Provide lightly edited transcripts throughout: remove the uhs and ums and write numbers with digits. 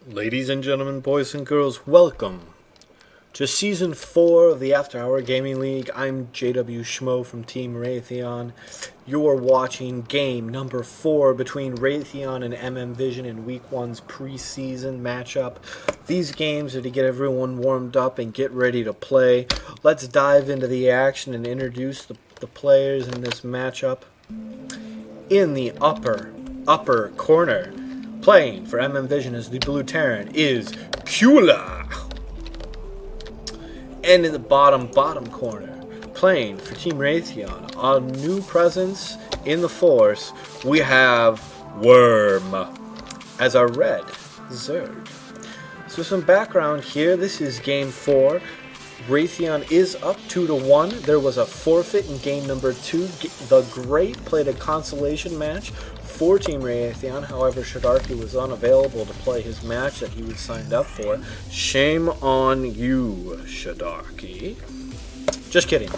Ladies and gentlemen, boys and girls, welcome to Season 4 of the After Hour Gaming League. I'm JW Schmo from Team Raytheon. You're watching game number 4 between Raytheon and MM Vision in Week 1's preseason matchup. These games are to get everyone warmed up and get ready to play. Let's dive into the action and introduce the players in this matchup. In the upper corner, playing for MM Vision as the Blue Terran is Kewler. And in the bottom corner, playing for Team Raytheon, a new presence in the Force, we have Wyrm as our red Zerg. So some background here, this is game 4. Raytheon is up 2-1. There was a forfeit in game number 2. The Great played a consolation match for Team Raytheon. However, Shadarki was unavailable to play his match that he was signed up for. Shame on you, Shadarki. Just kidding.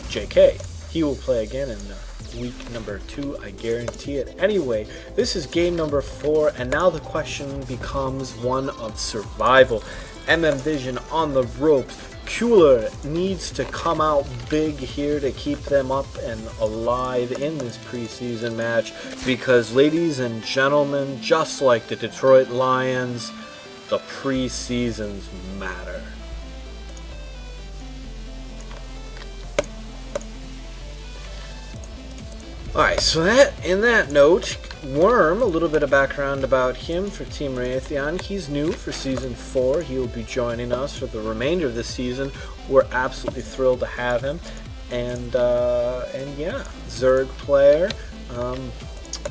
JK. He will play again in week number 2. I guarantee it. Anyway, this is game number 4, and now the question becomes one of survival. MM Vision on the ropes. Kewler needs to come out big here to keep them up and alive in this preseason match because, ladies and gentlemen, just like the Detroit Lions, the preseasons matter. Alright, so in that note, Wyrm, a little bit of background about him for Team Raytheon. He's new for Season 4. He will be joining us for the remainder of the season. We're absolutely thrilled to have him. And yeah, Zerg player.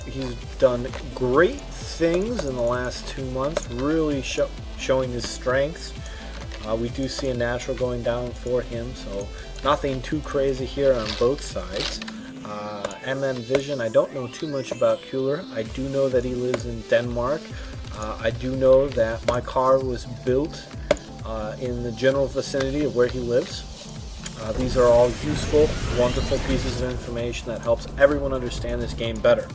He's done great things in the last 2 months, really showing his strengths. We do see a natural going down for him, so nothing too crazy here on both sides. MM Vision, I don't know too much about Kewler. I do know that he lives in Denmark. I do know that my car was built in the general vicinity of where he lives. These are all useful, wonderful pieces of information that helps everyone understand this game better.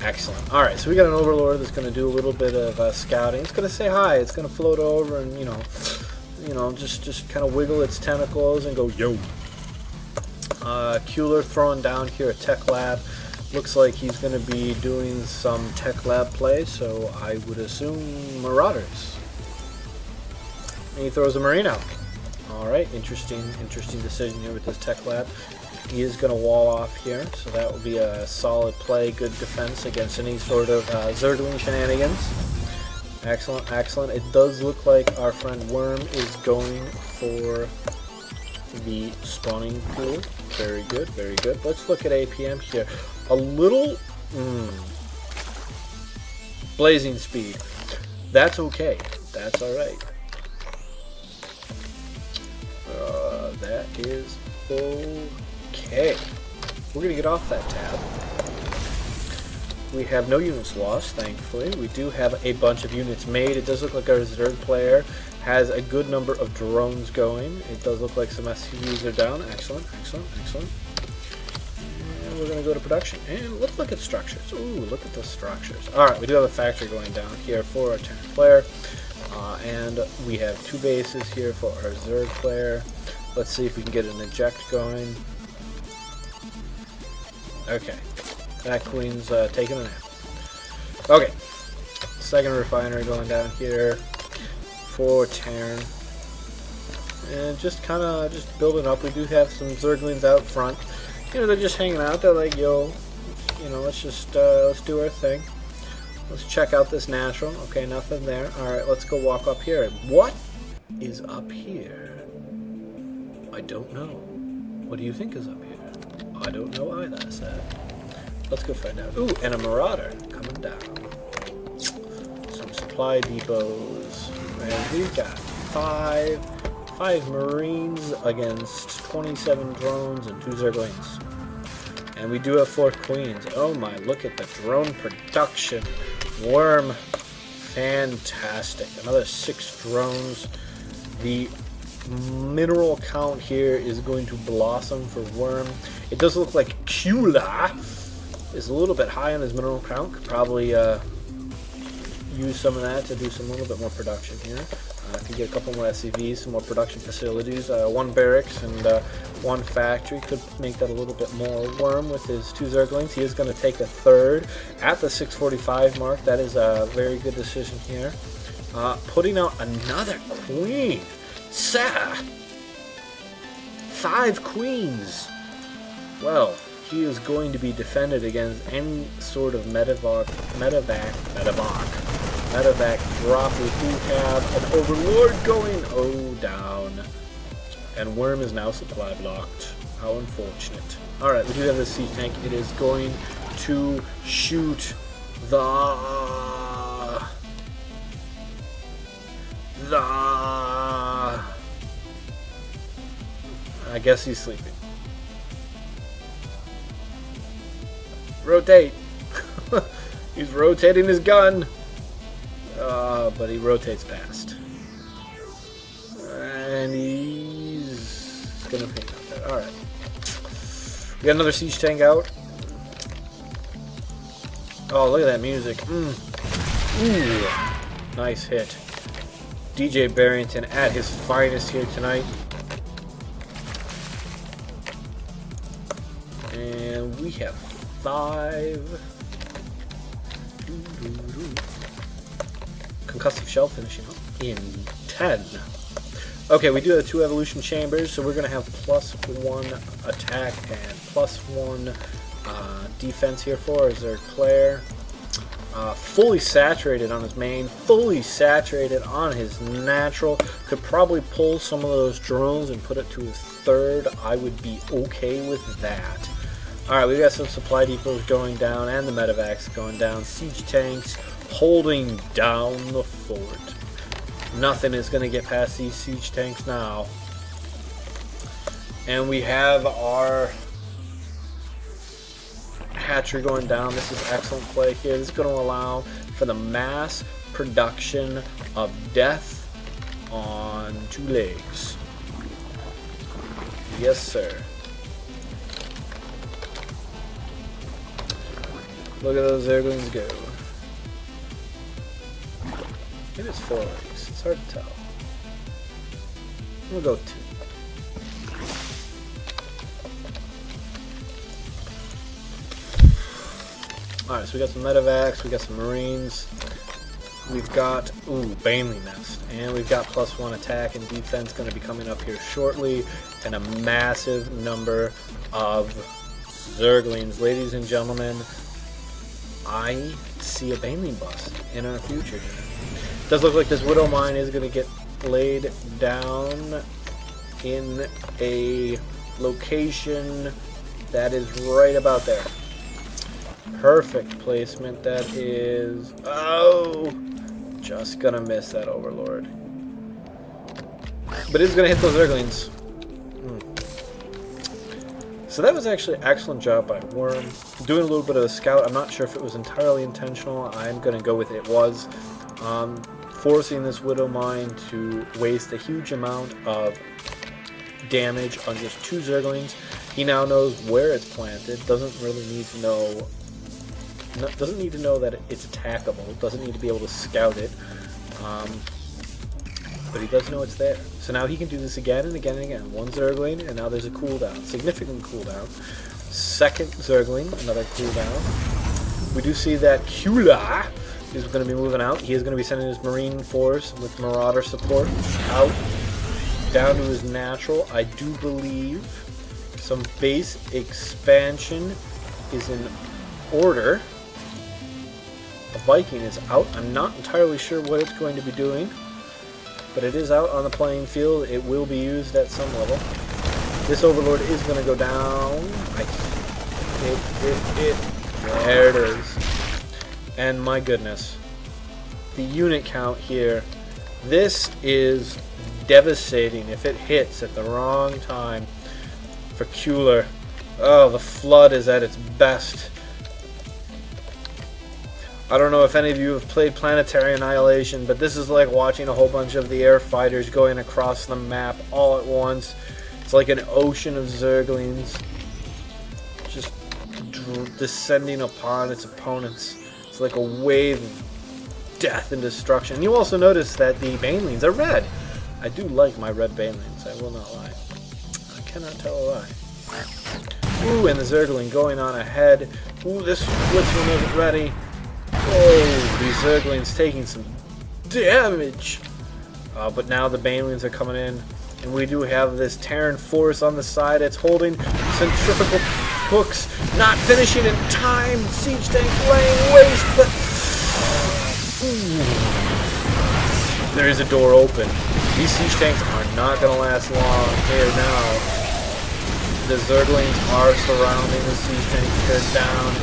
Excellent. Alright, so we got an Overlord that's going to do a little bit of scouting. It's going to say hi. It's going to float over and, just kind of wiggle its tentacles and go, yo. Kewler throwing down here a Tech Lab. Looks like he's going to be doing some Tech Lab play, so I would assume Marauders. And he throws a Marine out. Alright, interesting decision here with this Tech Lab. He is going to wall off here, so that will be a solid play, good defense against any sort of Zergling shenanigans. Excellent, excellent. It does look like our friend Wyrm is going for the spawning pool. Very good, very good. Let's look at APM here. A little blazing speed. That's okay. That's alright. That is okay. We're going to get off that tab. We have no units lost, thankfully. We do have a bunch of units made. It does look like our Zerg player has a good number of drones going. It does look like some SCVs are down. Excellent, excellent, excellent. And we're going to go to production. And let's look at structures. Ooh, look at the structures. Alright, we do have a factory going down here for our Terran player. And we have 2 bases here for our Zerg player. Let's see if we can get an eject going. Okay. That queen's taking a nap. Okay. Second refinery going down here for Terran. And just building up. We do have some Zerglings out front. They're just hanging out. They're like, yo, let's do our thing. Let's check out this natural. Okay, nothing there. Alright, let's go walk up here. What is up here? I don't know. What do you think is up here? I don't know either, so let's go find out. Ooh, and a Marauder coming down. Some supply depots. And we've got five Marines against 27 drones and 2 Zerglings. And we do have 4 Queens. Oh my, look at the drone production. Wyrm, fantastic. Another 6 drones. The mineral count here is going to blossom for Wyrm. It does look like Kewler is a little bit high on his mineral count. Could probably use some of that to do some little bit more production here. Could get a couple more SCVs, some more production facilities. One barracks and one factory could make that a little bit more. Wyrm with his 2 Zerglings. He is going to take a third at the 645 mark. That is a very good decision here. Putting out another queen. 5 queens. Well, he is going to be defended against any sort of medevac drop. We do have an overlord going down, and Wyrm is now supply blocked. How unfortunate. Alright, we do have the siege tank. It is going to shoot I guess he's sleeping. Rotate. He's rotating his gun. But he rotates past. And he's gonna ping out there. Alright. We got another siege tank out. Oh, look at that music. Ooh. Nice hit. DJ Barrington at his finest here tonight. And we have 5 concussive shell finishing up in 10. Okay, we do have 2 evolution chambers, so we're going to have +1 attack and +1 defense here for our Zerg player. Fully saturated on his main, fully saturated on his natural. Could probably pull some of those drones and put it to his 3rd. I would be okay with that. Alright, we got some supply depots going down and the medevacs going down. Siege tanks holding down the fort. Nothing is going to get past these siege tanks now. And we have our hatchery going down. This is excellent play here. This is going to allow for the mass production of death on 2 legs. Yes, sir. Look at those Zerglings go. It is 4 legs. It's hard to tell. We'll go 2. Alright, so we got some medevacs, we got some marines, we've got, Bailey Nest, and we've got +1 attack and defense going to be coming up here shortly, and a massive number of Zerglings. Ladies and gentlemen, I see a Bailey bust in our future here. Does look like this Widow Mine is going to get laid down in a location that is right about there. Perfect placement. That is... Oh! Just gonna miss that Overlord. But it's gonna hit those Zerglings. So that was actually an excellent job by Wyrm. Doing a little bit of a scout. I'm not sure if it was entirely intentional. I'm gonna go with it was. Forcing this Widow Mine to waste a huge amount of damage on just 2 Zerglings. He now knows where it's planted. Doesn't really need to know... doesn't need to know that it's attackable. Doesn't need to be able to scout it. But he does know it's there. So now he can do this again and again and again. 1 Zergling, and now there's a cooldown. Significant cooldown. 2nd Zergling, another cooldown. We do see that Kewler is going to be moving out. He is going to be sending his Marine force with Marauder support out down to his natural. I do believe some base expansion is in order. A Viking is out. I'm not entirely sure what it's going to be doing, but it is out on the playing field. It will be used at some level. This Overlord is going to go down. There it is. And my goodness, the unit count here. This is devastating if it hits at the wrong time for Kewler. Oh, the flood is at its best. I don't know if any of you have played Planetary Annihilation, but this is like watching a whole bunch of the air fighters going across the map all at once. It's like an ocean of Zerglings just descending upon its opponents. It's like a wave death and destruction. You also notice that the Banelings are red. I do like my red Banelings, I will not lie. I cannot tell a lie. Ooh, and the Zergling going on ahead. Ooh, this one isn't ready. Oh, these Zerglings taking some damage. But now the Banelings are coming in, and we do have this Terran force on the side. It's holding centrifugal hooks, not finishing in time. Siege tanks laying waste, but there is a door open. These siege tanks are not going to last long here now. The Zerglings are surrounding the siege tanks. They're down,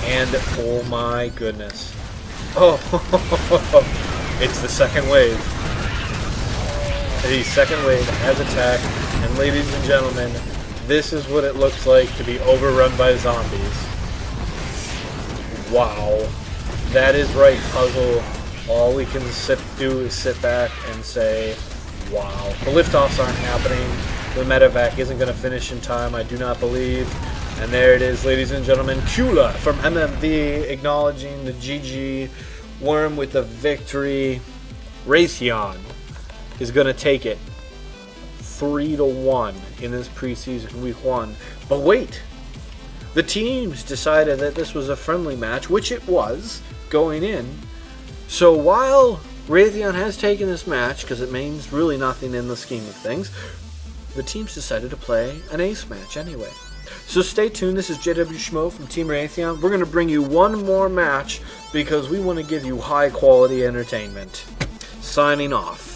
and oh my goodness. Oh, it's the second wave. The second wave has attacked, and ladies and gentlemen, this is what it looks like to be overrun by zombies. Wow. That is right, Puzzle. All we can do is sit back and say, wow. The liftoffs aren't happening. The medevac isn't going to finish in time, I do not believe. And there it is, ladies and gentlemen. Kewler from MMV acknowledging the GG. Wyrm with the victory. Raytheon is going to take it 3-1 in this preseason week 1. But wait, the teams decided that this was a friendly match, which it was going in. So while Raytheon has taken this match, because it means really nothing in the scheme of things, the teams decided to play an ace match anyway. So stay tuned. This is JW Schmo from Team Raytheon. We're going to bring you one more match because we want to give you high quality entertainment. Signing off.